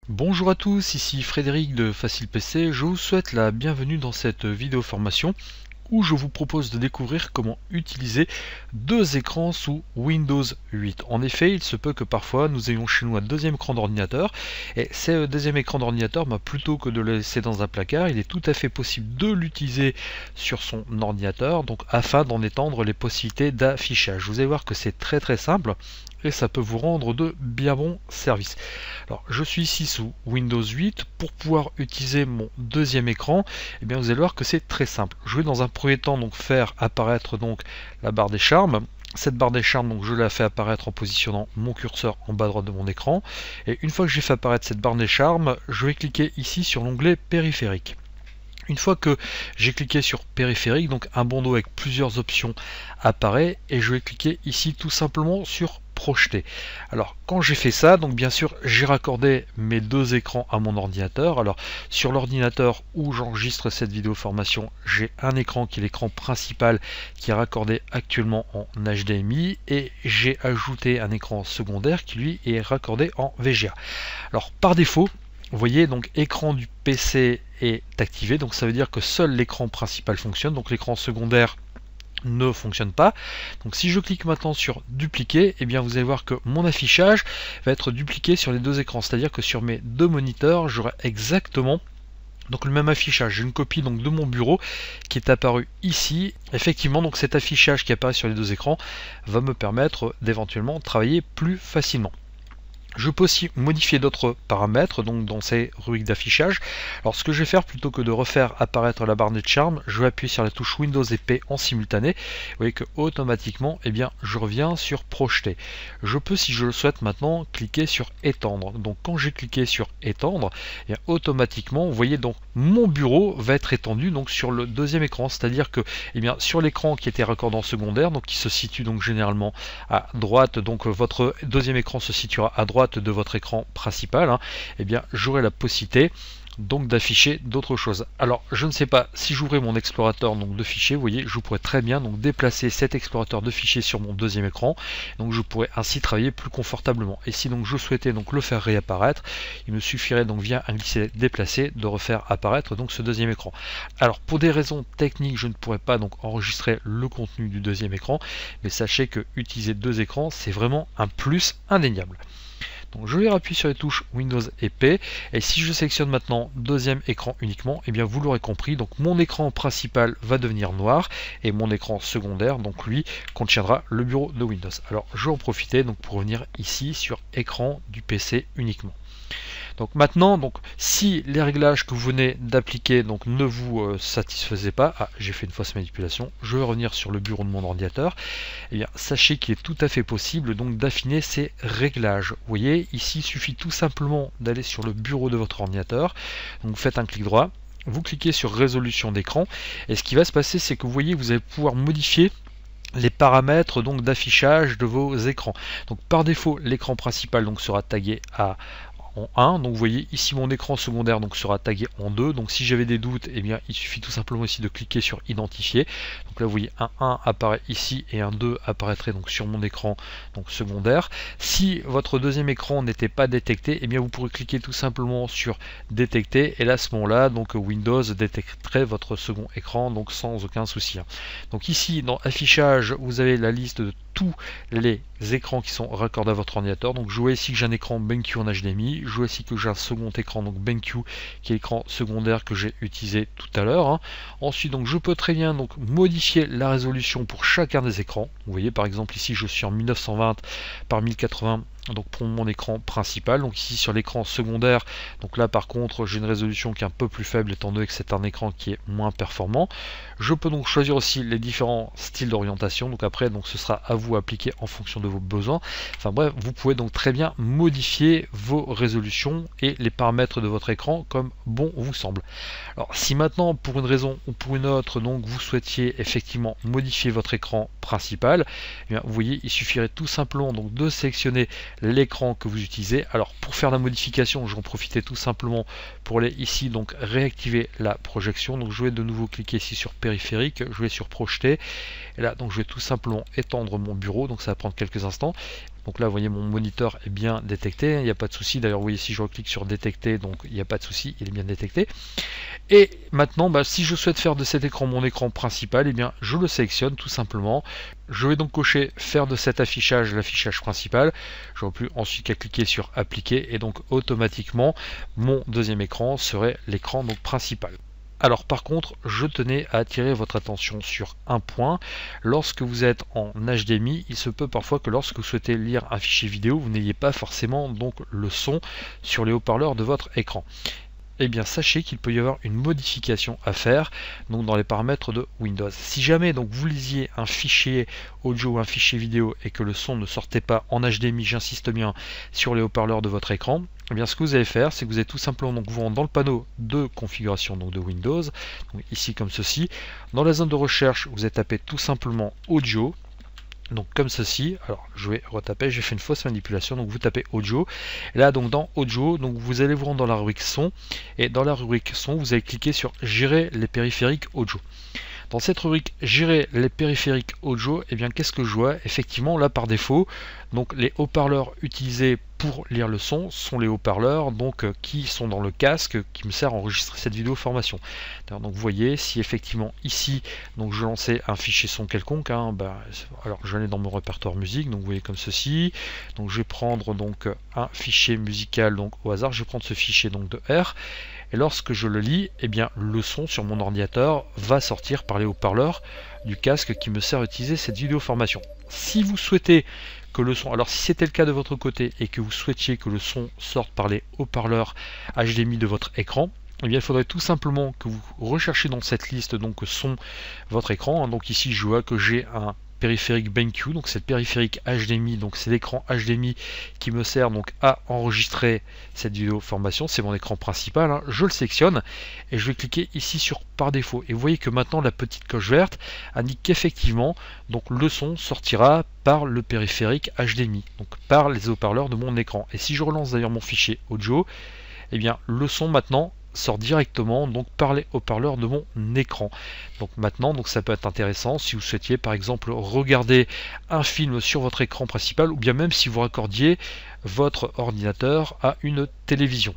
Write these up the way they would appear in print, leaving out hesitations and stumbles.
Bonjour à tous, ici Frédéric de Facile PC, je vous souhaite la bienvenue dans cette vidéo formation où je vous propose de découvrir comment utiliser deux écrans sous Windows 8. En effet, il se peut que parfois nous ayons chez nous un deuxième écran d'ordinateur et ce deuxième écran d'ordinateur, plutôt que de le laisser dans un placard, il est tout à fait possible de l'utiliser sur son ordinateur, donc afin d'en étendre les possibilités d'affichage. Vous allez voir que c'est très simple et ça peut vous rendre de bien bons services. Alors, je suis ici sous Windows 8. Pour pouvoir utiliser mon deuxième écran, vous allez voir que c'est très simple. Je vais dans un premier temps faire apparaître la barre des charmes. Cette barre des charmes, je la fais apparaître en positionnant mon curseur en bas à droite de mon écran. Et une fois que j'ai fait apparaître cette barre des charmes, je vais cliquer ici sur l'onglet périphérique. Une fois que j'ai cliqué sur périphérique, un bandeau avec plusieurs options apparaît et je vais cliquer ici tout simplement sur projeter. Alors quand j'ai fait ça, bien sûr j'ai raccordé mes deux écrans à mon ordinateur. Alors sur l'ordinateur où j'enregistre cette vidéo formation, j'ai un écran qui est l'écran principal qui est raccordé actuellement en HDMI et j'ai ajouté un écran secondaire qui lui est raccordé en VGA. Alors par défaut, vous voyez, écran du PC est activé, donc ça veut dire que seul l'écran principal fonctionne, donc l'écran secondaire ne fonctionne pas. Donc si je clique maintenant sur dupliquer, vous allez voir que mon affichage va être dupliqué sur les deux écrans, c'est-à-dire que sur mes deux moniteurs, j'aurai exactement le même affichage. J'ai une copie de mon bureau qui est apparu ici. Effectivement, cet affichage qui apparaît sur les deux écrans va me permettre d'éventuellement travailler plus facilement. Je peux aussi modifier d'autres paramètres dans ces rubriques d'affichage. Alors ce que je vais faire, plutôt que de refaire apparaître la barre de charme, je vais appuyer sur la touche Windows et P en simultané. Vous voyez que automatiquement je reviens sur projeter. Je peux, si je le souhaite maintenant, cliquer sur étendre. Donc quand j'ai cliqué sur étendre, automatiquement vous voyez mon bureau va être étendu sur le deuxième écran, c'est-à-dire que sur l'écran qui était raccordé en secondaire, qui se situe généralement à droite, votre deuxième écran se situera à droite de votre écran principal, j'aurai la possibilité d'afficher d'autres choses. Alors je ne sais pas, si j'ouvrais mon explorateur de fichiers, vous voyez, je pourrais très bien déplacer cet explorateur de fichiers sur mon deuxième écran, je pourrais ainsi travailler plus confortablement. Et si je souhaitais le faire réapparaître, il me suffirait via un glisser déplacer de refaire apparaître ce deuxième écran. Alors pour des raisons techniques, je ne pourrais pas enregistrer le contenu du deuxième écran, mais sachez que utiliser deux écrans, c'est vraiment un plus indéniable. Donc je vais appuyer sur les touches Windows et P, et si je sélectionne maintenant deuxième écran uniquement, vous l'aurez compris, mon écran principal va devenir noir et mon écran secondaire lui contiendra le bureau de Windows. Alors je vais en profiter pour revenir ici sur écran du PC uniquement. Donc maintenant, si les réglages que vous venez d'appliquer ne vous satisfaisaient pas, j'ai fait une fausse manipulation, je vais revenir sur le bureau de mon ordinateur, sachez qu'il est tout à fait possible d'affiner ces réglages. Vous voyez, ici il suffit tout simplement d'aller sur le bureau de votre ordinateur, vous faites un clic droit, vous cliquez sur résolution d'écran, et ce qui va se passer, c'est que vous voyez, vous allez pouvoir modifier les paramètres d'affichage de vos écrans. Donc par défaut, l'écran principal sera tagué en 1, vous voyez ici mon écran secondaire sera tagué en 2, donc si j'avais des doutes, il suffit tout simplement ici de cliquer sur identifier. Donc là vous voyez un 1 apparaît ici et un 2 apparaîtrait sur mon écran secondaire. Si votre deuxième écran n'était pas détecté, vous pourrez cliquer tout simplement sur détecter, et là à ce moment là Windows détecterait votre second écran sans aucun souci. Donc ici dans affichage, vous avez la liste de tous les écrans qui sont raccordés à votre ordinateur. Donc je vois ici que j'ai un écran BenQ en HDMI, je vois ici que j'ai un second écran BenQ qui est l'écran secondaire que j'ai utilisé tout à l'heure. Ensuite je peux très bien modifier la résolution pour chacun des écrans. Vous voyez par exemple ici je suis en 1920 par 1080 pour mon écran principal. Donc ici sur l'écran secondaire, là par contre j'ai une résolution qui est un peu plus faible étant donné que c'est un écran qui est moins performant. Je peux choisir aussi les différents styles d'orientation, après ce sera à vous appliquer en fonction de vos besoins. Enfin bref, vous pouvez très bien modifier vos résolutions et les paramètres de votre écran comme bon vous semble. Alors si maintenant pour une raison ou pour une autre vous souhaitiez effectivement modifier votre écran principal, vous voyez il suffirait tout simplement de sélectionner l'écran que vous utilisez. Alors pour faire la modification, j'en profitais tout simplement pour aller ici réactiver la projection. Donc je vais de nouveau cliquer ici sur périphérique, je vais sur projeter, et là je vais tout simplement étendre mon bureau, donc ça va prendre quelques instants. Donc là, vous voyez, mon moniteur est bien détecté, il n'y a pas de souci. D'ailleurs, vous voyez, si je reclique sur détecter, donc il n'y a pas de souci, il est bien détecté. Et maintenant, si je souhaite faire de cet écran mon écran principal, eh bien, je le sélectionne tout simplement. Je vais donc cocher faire de cet affichage l'affichage principal. Je n'aurai plus ensuite qu'à cliquer sur appliquer et donc automatiquement mon deuxième écran serait l'écran donc principal. Alors par contre, je tenais à attirer votre attention sur un point. Lorsque vous êtes en HDMI, il se peut parfois que lorsque vous souhaitez lire un fichier vidéo, vous n'ayez pas forcément donc le son sur les haut-parleurs de votre écran. Eh bien sachez qu'il peut y avoir une modification à faire donc dans les paramètres de Windows. Si jamais donc vous lisiez un fichier audio ou un fichier vidéo et que le son ne sortait pas en HDMI, j'insiste bien, sur les haut-parleurs de votre écran, eh bien ce que vous allez faire, c'est que vous allez tout simplement donc vous rendre dans le panneau de configuration donc de Windows, donc ici comme ceci. Dans la zone de recherche, vous allez taper tout simplement audio. Donc comme ceci, alors je vais retaper, j'ai fait une fausse manipulation, donc vous tapez audio, et là donc dans audio, donc vous allez vous rendre dans la rubrique son, et dans la rubrique son, vous allez cliquer sur gérer les périphériques audio. Dans cette rubrique gérer les périphériques audio, et bien qu'est-ce que je vois? Effectivement là par défaut, donc les haut-parleurs utilisés pour lire le son sont les haut-parleurs donc qui sont dans le casque qui me sert à enregistrer cette vidéo formation. Donc vous voyez, si effectivement ici donc je lançais un fichier son quelconque, alors je vais aller dans mon répertoire musique, donc vous voyez comme ceci, donc je vais prendre donc un fichier musical donc au hasard, je vais prendre ce fichier donc de R. Et lorsque je le lis, eh bien, le son sur mon ordinateur va sortir par les haut-parleurs du casque qui me sert à utiliser cette vidéo formation. Si vous souhaitez que le son, alors si c'était le cas de votre côté et que vous souhaitiez que le son sorte par les haut-parleurs HDMI de votre écran, eh bien, il faudrait tout simplement que vous recherchiez dans cette liste donc son votre écran. Donc ici, je vois que j'ai un périphérique BenQ, donc c'est le périphérique HDMI, donc c'est l'écran HDMI qui me sert donc à enregistrer cette vidéo formation, c'est mon écran principal, hein. Je le sélectionne et je vais cliquer ici sur par défaut et vous voyez que maintenant la petite coche verte indique qu'effectivement donc le son sortira par le périphérique HDMI, donc par les haut-parleurs de mon écran. Et si je relance d'ailleurs mon fichier audio, eh bien le son maintenant sort directement donc par les haut-parleurs de mon écran. Donc maintenant donc ça peut être intéressant si vous souhaitiez par exemple regarder un film sur votre écran principal ou bien même si vous raccordiez votre ordinateur à une télévision.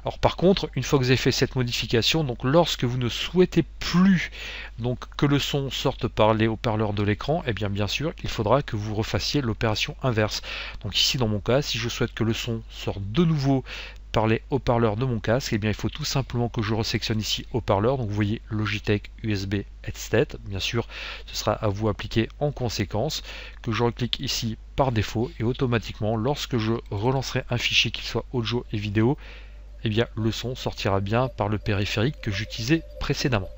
Alors par contre, une fois que vous avez fait cette modification, donc lorsque vous ne souhaitez plus donc que le son sorte par les haut-parleurs de l'écran, et bien sûr, il faudra que vous refassiez l'opération inverse. Donc ici dans mon cas, si je souhaite que le son sorte de nouveau par les haut-parleurs de mon casque, et bien il faut tout simplement que je resélectionne ici haut-parleurs. Donc vous voyez Logitech USB Headset, bien sûr, ce sera à vous appliquer en conséquence, que je reclique ici par défaut et automatiquement, lorsque je relancerai un fichier qu'il soit audio et vidéo, eh bien le son sortira bien par le périphérique que j'utilisais précédemment.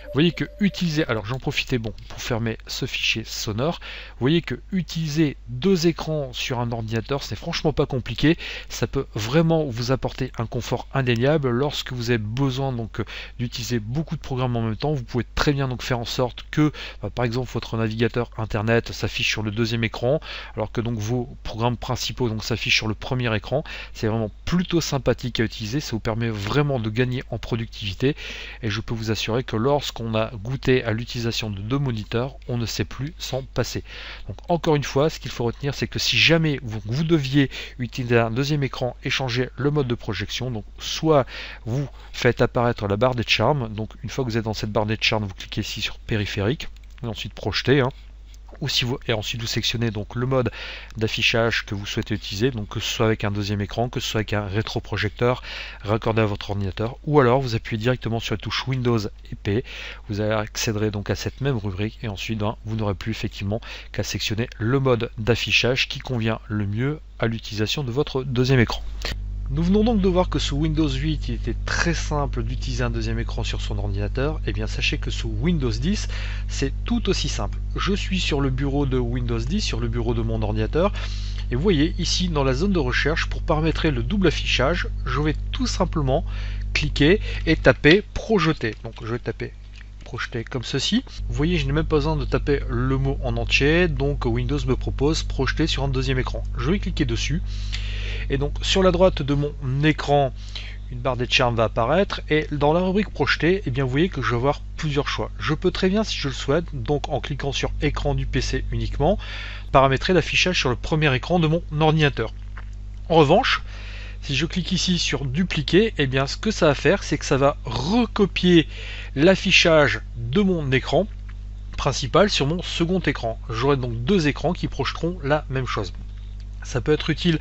Vous voyez que utiliser, alors j'en profitais pour fermer ce fichier sonore, vous voyez que utiliser deux écrans sur un ordinateur, c'est franchement pas compliqué, ça peut vraiment vous apporter un confort indéniable lorsque vous avez besoin donc d'utiliser beaucoup de programmes en même temps. Vous pouvez très bien donc faire en sorte que par exemple votre navigateur internet s'affiche sur le deuxième écran, alors que donc vos programmes principaux donc s'affichent sur le premier écran. C'est vraiment plutôt sympathique à utiliser, ça vous permet vraiment de gagner en productivité et je peux vous assurer que lorsqu'on a goûté à l'utilisation de deux moniteurs, on ne sait plus s'en passer. Donc encore une fois, ce qu'il faut retenir, c'est que si jamais vous deviez utiliser un deuxième écran et changer le mode de projection, donc soit vous faites apparaître la barre des charmes, donc une fois que vous êtes dans cette barre des charmes, vous cliquez ici sur périphérique et ensuite projeter, ou si vous, et ensuite vous sélectionnez donc le mode d'affichage que vous souhaitez utiliser, donc que ce soit avec un deuxième écran, que ce soit avec un rétroprojecteur raccordé à votre ordinateur, ou alors vous appuyez directement sur la touche Windows et P, vous accéderez donc à cette même rubrique et ensuite vous n'aurez plus effectivement qu'à sélectionner le mode d'affichage qui convient le mieux à l'utilisation de votre deuxième écran. Nous venons donc de voir que sous Windows 8, il était très simple d'utiliser un deuxième écran sur son ordinateur. Et bien sachez que sous Windows 10, c'est tout aussi simple. Je suis sur le bureau de Windows 10, sur le bureau de mon ordinateur. Et vous voyez ici dans la zone de recherche, pour paramétrer le double affichage, je vais tout simplement cliquer et taper projeter. Donc je vais taper projeter comme ceci. Vous voyez, je n'ai même pas besoin de taper le mot en entier, donc Windows me propose projeter sur un deuxième écran. Je vais cliquer dessus et donc sur la droite de mon écran, une barre des charms va apparaître et dans la rubrique projeté, eh bien vous voyez que je vais avoir plusieurs choix. Je peux très bien, si je le souhaite, donc en cliquant sur écran du PC uniquement, paramétrer l'affichage sur le premier écran de mon ordinateur. En revanche, si je clique ici sur dupliquer, eh bien ce que ça va faire, c'est que ça va recopier l'affichage de mon écran principal sur mon second écran. J'aurai donc deux écrans qui projeteront la même chose. Ça peut être utile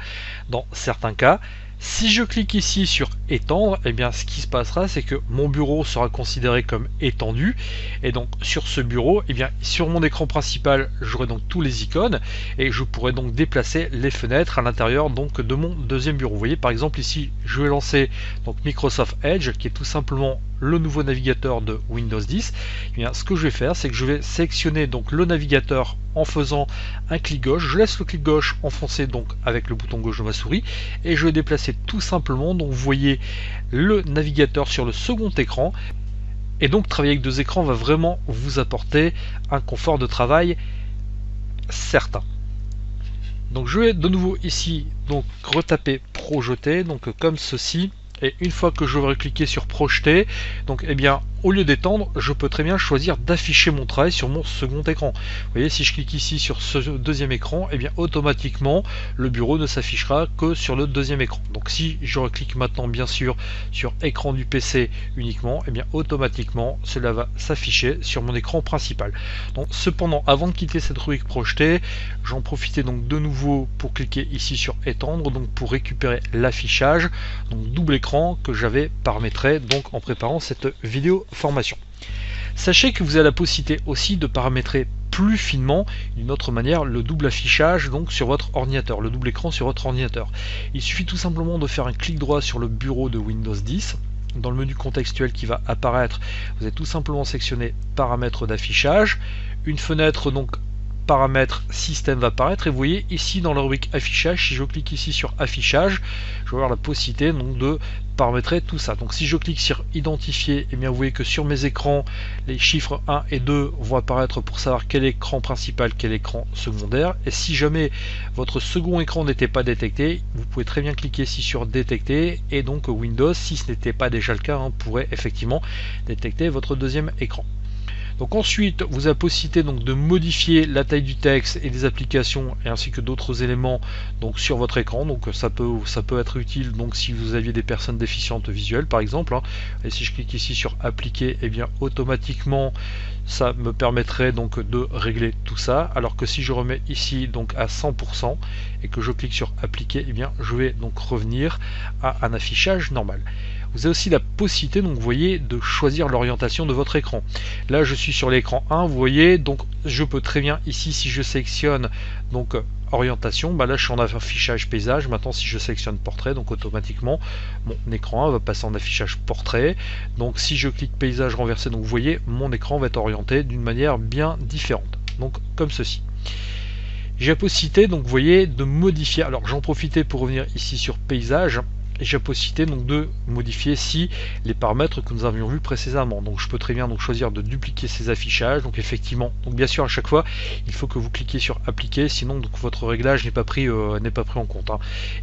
dans certains cas. Si je clique ici sur étendre, eh bien ce qui se passera, c'est que mon bureau sera considéré comme étendu, et donc sur ce bureau, eh bien sur mon écran principal, j'aurai donc tous les icônes et je pourrai donc déplacer les fenêtres à l'intérieur donc de mon deuxième bureau. Vous voyez par exemple ici, je vais lancer donc Microsoft Edge, qui est tout simplement le nouveau navigateur de Windows 10. Eh bien, ce que je vais faire, c'est que je vais sélectionner donc le navigateur en faisant un clic gauche. Je laisse le clic gauche enfoncé donc avec le bouton gauche de ma souris et je vais déplacer tout simplement. Donc vous voyez le navigateur sur le second écran. Et donc travailler avec deux écrans va vraiment vous apporter un confort de travail certain. Donc je vais de nouveau ici donc retaper projeter donc comme ceci. Et une fois que je vais cliquer sur projeter, donc eh bien au lieu d'étendre, je peux très bien choisir d'afficher mon travail sur mon second écran. Vous voyez, si je clique ici sur ce deuxième écran, eh bien automatiquement le bureau ne s'affichera que sur le deuxième écran. Donc si je reclique maintenant bien sûr sur écran du PC uniquement, eh bien automatiquement cela va s'afficher sur mon écran principal. Donc cependant, avant de quitter cette rubrique projetée, j'en profitais donc de nouveau pour cliquer ici sur étendre, donc pour récupérer l'affichage, donc double écran que j'avais paramétré donc en préparant cette vidéo formation. Sachez que vous avez la possibilité aussi de paramétrer plus finement d'une autre manière le double affichage donc sur votre ordinateur, le double écran sur votre ordinateur. Il suffit tout simplement de faire un clic droit sur le bureau de Windows 10. Dans le menu contextuel qui va apparaître, vous allez tout simplement sélectionner paramètres d'affichage, une fenêtre donc paramètres système va apparaître et vous voyez ici dans la rubrique affichage, si je clique ici sur affichage, je vais avoir la possibilité donc de paramétrer tout ça. Donc si je clique sur identifier, et bien vous voyez que sur mes écrans les chiffres 1 et 2 vont apparaître pour savoir quel écran principal, quel écran secondaire, et si jamais votre second écran n'était pas détecté, vous pouvez très bien cliquer ici sur détecter et donc Windows, si ce n'était pas déjà le cas, pourrait effectivement détecter votre deuxième écran. Donc ensuite, vous avez la possibilité donc de modifier la taille du texte et des applications et ainsi que d'autres éléments donc sur votre écran. Donc ça peut être utile donc si vous aviez des personnes déficientes visuelles par exemple. Et si je clique ici sur appliquer, et bien automatiquement ça me permettrait donc de régler tout ça. Alors que si je remets ici donc à 100% et que je clique sur appliquer, et bien je vais donc revenir à un affichage normal. Vous avez aussi la possibilité, donc vous voyez, de choisir l'orientation de votre écran. Là je suis sur l'écran 1, vous voyez, donc je peux très bien ici, si je sélectionne donc orientation, là je suis en affichage paysage. Maintenant si je sélectionne portrait, donc automatiquement mon écran 1 va passer en affichage portrait. Donc si je clique paysage renversé, donc vous voyez, mon écran va être orienté d'une manière bien différente, donc comme ceci. J'ai la possibilité, donc vous voyez, de modifier, alors j'en profitais pour revenir ici sur paysage, et j'ai la possibilité donc de modifier ici les paramètres que nous avions vus précédemment. Donc je peux très bien donc choisir de dupliquer ces affichages. Donc effectivement, donc bien sûr à chaque fois il faut que vous cliquiez sur appliquer, sinon donc votre réglage n'est pas pris en compte.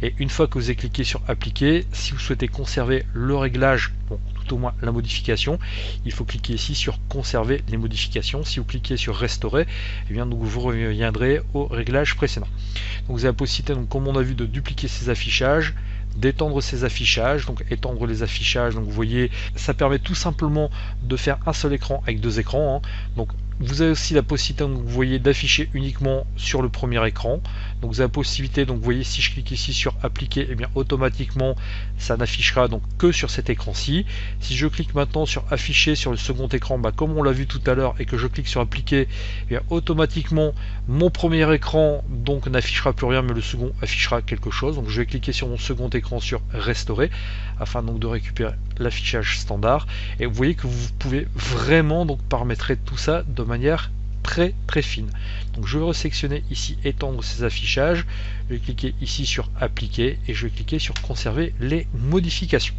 Et une fois que vous avez cliqué sur appliquer, si vous souhaitez conserver le réglage, bon, tout au moins la modification, il faut cliquer ici sur conserver les modifications. Si vous cliquez sur restaurer, et bien donc vous reviendrez au réglage précédent. Donc vous avez la possibilité, donc comme on a vu, de dupliquer ces affichages, d'étendre ces affichages, donc étendre les affichages, donc vous voyez, ça permet tout simplement de faire un seul écran avec deux écrans. Donc vous avez aussi la possibilité, donc, vous voyez, d'afficher uniquement sur le premier écran. Donc vous avez la possibilité, donc vous voyez, si je clique ici sur appliquer, et bien automatiquement ça n'affichera donc que sur cet écran-ci. Si je clique maintenant sur afficher sur le second écran, comme on l'a vu tout à l'heure, et que je clique sur appliquer, et bien automatiquement mon premier écran donc n'affichera plus rien, mais le second affichera quelque chose. Donc je vais cliquer sur mon second écran sur restaurer afin donc de récupérer l'affichage standard, et vous voyez que vous pouvez vraiment donc paramétrer tout ça de manière très fine. Donc je vais resélectionner ici étendre ces affichages, je vais cliquer ici sur appliquer et je vais cliquer sur conserver les modifications.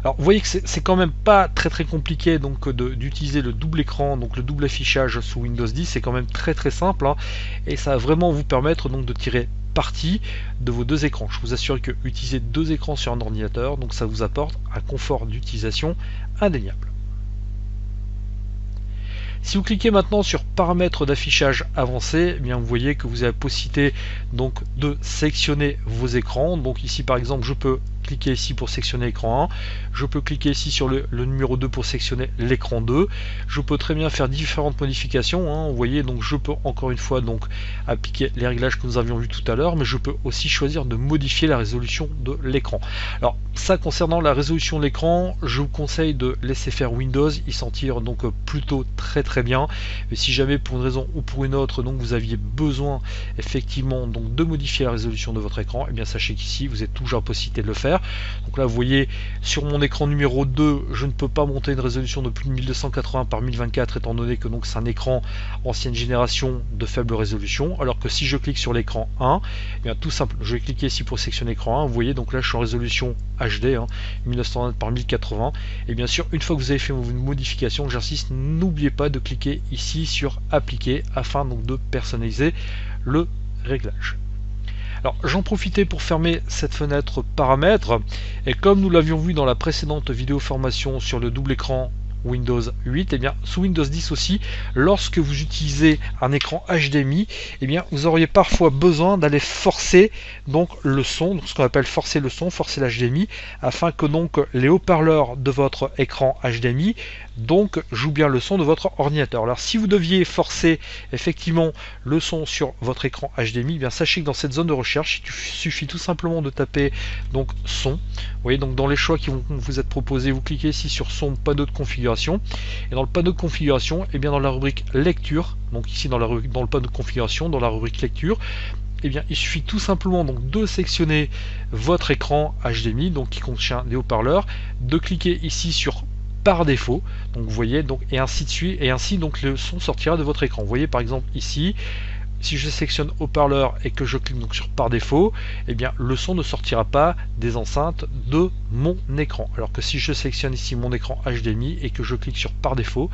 Alors vous voyez que c'est quand même pas très compliqué donc d'utiliser le double écran, donc le double affichage sous Windows 10, c'est quand même très simple, et ça va vraiment vous permettre donc de tirer partie de vos deux écrans. Je vous assure que utiliser deux écrans sur un ordinateur, donc ça vous apporte un confort d'utilisation indéniable. Si vous cliquez maintenant sur paramètres d'affichage avancé, eh bien vous voyez que vous avez la possibilité donc de sélectionner vos écrans. Donc ici par exemple je peux cliquer ici pour sélectionner l'écran 1, je peux cliquer ici sur le numéro 2 pour sélectionner l'écran 2, je peux très bien faire différentes modifications, hein. Vous voyez, donc je peux encore une fois donc appliquer les réglages que nous avions vus tout à l'heure, mais je peux aussi choisir de modifier la résolution de l'écran. Alors ça, concernant la résolution de l'écran, je vous conseille de laisser faire Windows, il s'en tire donc plutôt très bien. Mais si jamais pour une raison ou pour une autre donc vous aviez besoin effectivement donc de modifier la résolution de votre écran, et bien sachez qu'ici vous êtes toujours en possibilité de le faire. Donc là vous voyez sur mon écran numéro 2, je ne peux pas monter une résolution de plus de 1280 par 1024 étant donné que donc c'est un écran ancienne génération de faible résolution, alors que si je clique sur l'écran 1, et bien tout simple, je vais cliquer ici pour sélectionner l'écran 1, vous voyez donc là je suis en résolution HD, 1920 par 1080, et bien sûr une fois que vous avez fait vos modifications, j'insiste, n'oubliez pas de cliquer ici sur appliquer afin donc de personnaliser le réglage. Alors j'en profitais pour fermer cette fenêtre paramètres, et comme nous l'avions vu dans la précédente vidéo formation sur le double écran Windows 8, et bien sous Windows 10 aussi, lorsque vous utilisez un écran HDMI, et bien vous auriez parfois besoin d'aller forcer donc le son, donc ce qu'on appelle forcer le son, forcer l'HDMI, afin que donc les haut-parleurs de votre écran HDMI donc jouent bien le son de votre ordinateur. Alors si vous deviez forcer effectivement le son sur votre écran HDMI, eh bien sachez que dans cette zone de recherche, il suffit tout simplement de taper donc son. Vous voyez, donc dans les choix qui vont vous être proposés, vous cliquez ici sur son panneau de configuration, et dans le panneau de configuration, et bien dans la rubrique lecture, donc ici dans le panneau de configuration, dans la rubrique lecture, et bien il suffit tout simplement donc de sélectionner votre écran HDMI, donc qui contient des haut-parleurs, de cliquer ici sur par défaut, donc vous voyez, donc et ainsi de suite, et ainsi donc le son sortira de votre écran. Vous voyez par exemple ici, si je sélectionne haut-parleur et que je clique donc sur par défaut, eh bien le son ne sortira pas des enceintes de mon écran. Alors que si je sélectionne ici mon écran HDMI et que je clique sur par défaut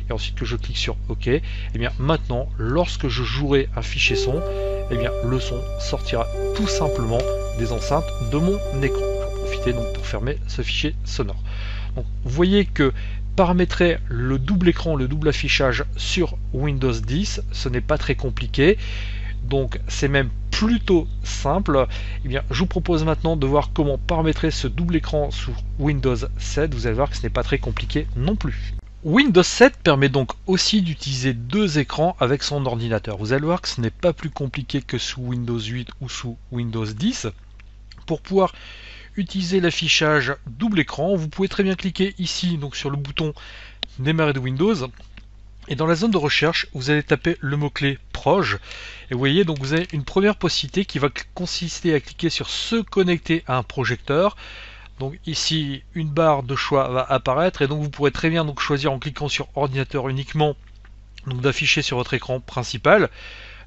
et ensuite que je clique sur OK, eh bien maintenant lorsque je jouerai un fichier son, eh bien le son sortira tout simplement des enceintes de mon écran. J'en profite donc pour fermer ce fichier sonore. Donc, vous voyez que paramétrer le double écran, le double affichage sur Windows 10, ce n'est pas très compliqué, donc c'est même plutôt simple. Eh bien, je vous propose maintenant de voir comment paramétrer ce double écran sous Windows 7. Vous allez voir que ce n'est pas très compliqué non plus. Windows 7 permet donc aussi d'utiliser deux écrans avec son ordinateur. Vous allez voir que ce n'est pas plus compliqué que sous Windows 8 ou sous Windows 10. Pour pouvoir utiliser l'affichage double écran, vous pouvez très bien cliquer ici donc sur le bouton démarrer de Windows, et dans la zone de recherche vous allez taper le mot-clé Proj, et vous voyez donc vous avez une première possibilité qui va consister à cliquer sur se connecter à un projecteur. Donc ici une barre de choix va apparaître, et donc vous pourrez très bien donc choisir en cliquant sur ordinateur uniquement donc d'afficher sur votre écran principal.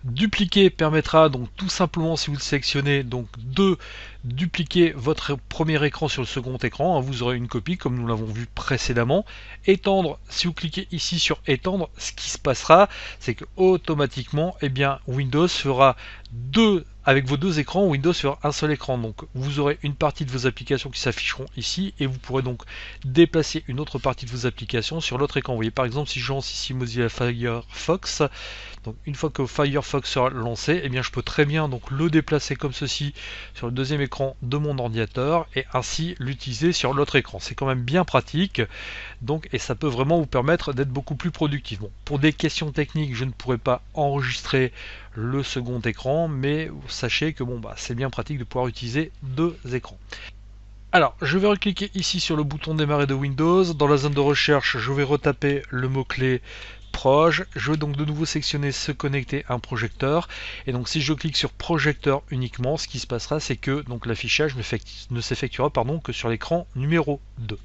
Dupliquer permettra donc tout simplement, si vous le sélectionnez, donc de dupliquer votre premier écran sur le second écran, vous aurez une copie comme nous l'avons vu précédemment. Étendre, si vous cliquez ici sur étendre, ce qui se passera, c'est que automatiquement, eh bien, Windows fera avec vos deux écrans, Windows fera un seul écran. Donc vous aurez une partie de vos applications qui s'afficheront ici, et vous pourrez donc déplacer une autre partie de vos applications sur l'autre écran. Vous voyez par exemple si je lance ici Mozilla Firefox, donc une fois que Firefox sera lancé, eh bien je peux très bien donc le déplacer comme ceci sur le deuxième écran de mon ordinateur et ainsi l'utiliser sur l'autre écran. C'est quand même bien pratique, donc, et ça peut vraiment vous permettre d'être beaucoup plus productif. Bon, pour des questions techniques, je ne pourrais pas enregistrer le second écran, mais sachez que bon, c'est bien pratique de pouvoir utiliser deux écrans. Alors, je vais recliquer ici sur le bouton démarrer de Windows. Dans la zone de recherche, je vais retaper le mot-clé Proj. Je vais donc de nouveau sélectionner se connecter à un projecteur. Et donc si je clique sur projecteur uniquement, ce qui se passera, c'est que donc l'affichage ne s'effectuera que sur l'écran numéro 2.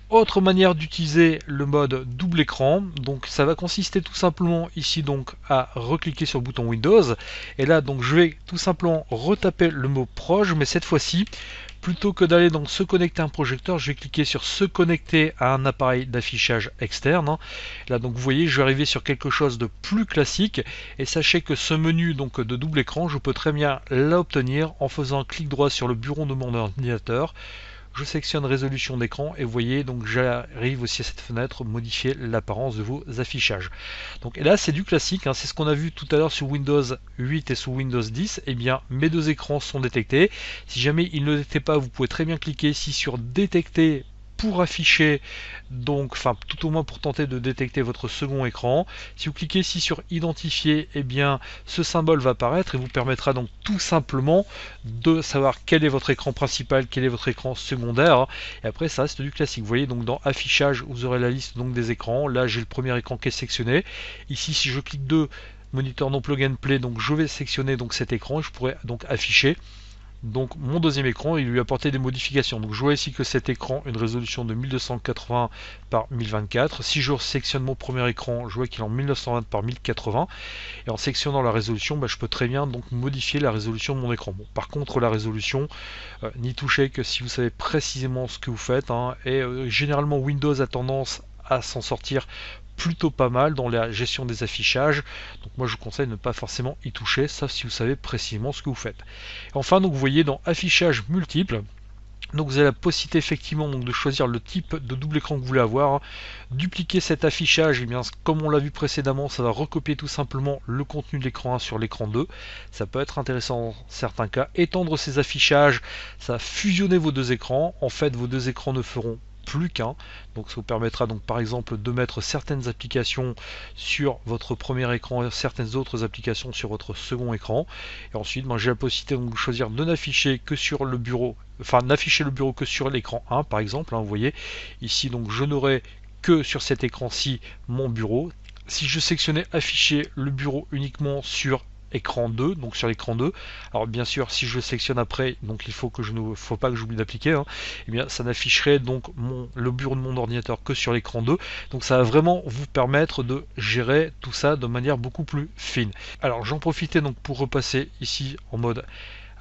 Autre manière d'utiliser le mode double écran, donc ça va consister tout simplement ici donc à recliquer sur le bouton Windows, et là donc je vais tout simplement retaper le mot Proj, mais cette fois-ci Plutôt que d'aller donc se connecter à un projecteur, je vais cliquer sur se connecter à un appareil d'affichage externe, hein. Là donc vous voyez, je vais arriver sur quelque chose de plus classique, et sachez que ce menu donc de double écran, je peux très bien l'obtenir en faisant un clic droit sur le bureau de mon ordinateur. Je sélectionne résolution d'écran et vous voyez, donc j'arrive aussi à cette fenêtre modifier l'apparence de vos affichages. Donc et là c'est du classique, hein, c'est ce qu'on a vu tout à l'heure sur Windows 8 et sur Windows 10. Et bien mes deux écrans sont détectés. Si jamais ils ne l'étaient pas, vous pouvez très bien cliquer ici sur détecter pour afficher, donc enfin tout au moins pour tenter de détecter votre second écran. Si vous cliquez ici sur identifier, et bien ce symbole va apparaître et vous permettra donc tout simplement de savoir quel est votre écran principal, quel est votre écran secondaire. Et après ça reste du classique. Vous voyez, donc dans affichage vous aurez la liste donc des écrans. Là j'ai le premier écran qui est sectionné. Ici si je clique 2, moniteur non plug and play, donc je vais sélectionner donc cet écran et je pourrais donc afficher donc mon deuxième écran et lui apporter des modifications. Donc je vois ici que cet écran a une résolution de 1280 par 1024. Si je sélectionne mon premier écran, je vois qu'il est en 1920 par 1080. Et en sélectionnant la résolution, je peux très bien donc modifier la résolution de mon écran. Bon, par contre la résolution, n'y touchez que si vous savez précisément ce que vous faites, hein. Et généralement Windows a tendance à s'en sortir plutôt pas mal dans la gestion des affichages. Donc moi je vous conseille de ne pas forcément y toucher, sauf si vous savez précisément ce que vous faites. Et enfin, donc vous voyez dans affichage multiple, donc vous avez la possibilité effectivement donc de choisir le type de double écran que vous voulez avoir. Dupliquer cet affichage, et bien comme on l'a vu précédemment, ça va recopier tout simplement le contenu de l'écran 1 sur l'écran 2. Ça peut être intéressant dans certains cas. Étendre ces affichages, ça va fusionner vos deux écrans. En fait, vos deux écrans ne feront plus qu'un. Donc ça vous permettra donc par exemple de mettre certaines applications sur votre premier écran et certaines autres applications sur votre second écran. Et ensuite j'ai la possibilité donc de choisir de n'afficher que sur le bureau, enfin n'afficher le bureau que sur l'écran 1 par exemple, hein, vous voyez ici donc je n'aurai que sur cet écran-ci mon bureau. Si je sélectionnais afficher le bureau uniquement sur écran 2, donc sur l'écran 2, alors bien sûr si je le sélectionne après, donc il faut pas que j'oublie d'appliquer, hein, et bien ça n'afficherait donc le bureau de mon ordinateur que sur l'écran 2. Donc ça va vraiment vous permettre de gérer tout ça de manière beaucoup plus fine. Alors j'en profitais donc pour repasser ici en mode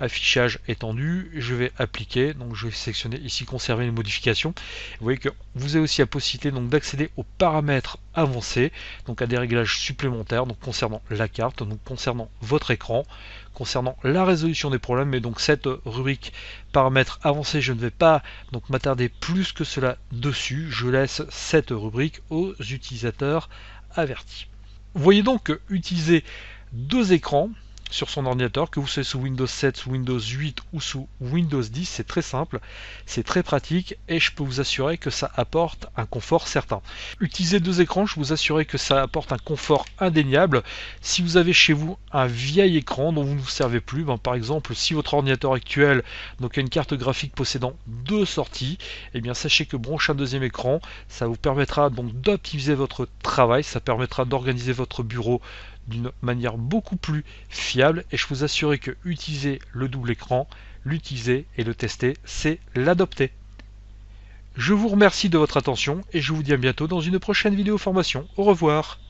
affichage étendu, je vais appliquer, donc je vais sélectionner ici conserver les modifications. Vous voyez que vous avez aussi la possibilité donc d'accéder aux paramètres avancés, donc à des réglages supplémentaires, donc concernant la carte, donc concernant votre écran, concernant la résolution des problèmes. Mais donc cette rubrique paramètres avancés, je ne vais pas donc m'attarder plus que cela dessus, je laisse cette rubrique aux utilisateurs avertis. Vous voyez donc que utiliser deux écrans sur son ordinateur, que vous soyez sous Windows 7, sous Windows 8 ou sous Windows 10, c'est très simple, c'est très pratique et je peux vous assurer que ça apporte un confort certain. Utiliser deux écrans, je peux vous assurer que ça apporte un confort indéniable. Si vous avez chez vous un vieil écran dont vous ne vous servez plus, par exemple si votre ordinateur actuel donc a une carte graphique possédant deux sorties, et bien sachez que brancher un deuxième écran, ça vous permettra donc d'optimiser votre travail, ça permettra d'organiser votre bureau d'une manière beaucoup plus fiable, et je vous assure que utiliser le double écran, l'utiliser et le tester, c'est l'adopter. Je vous remercie de votre attention et je vous dis à bientôt dans une prochaine vidéo formation. Au revoir.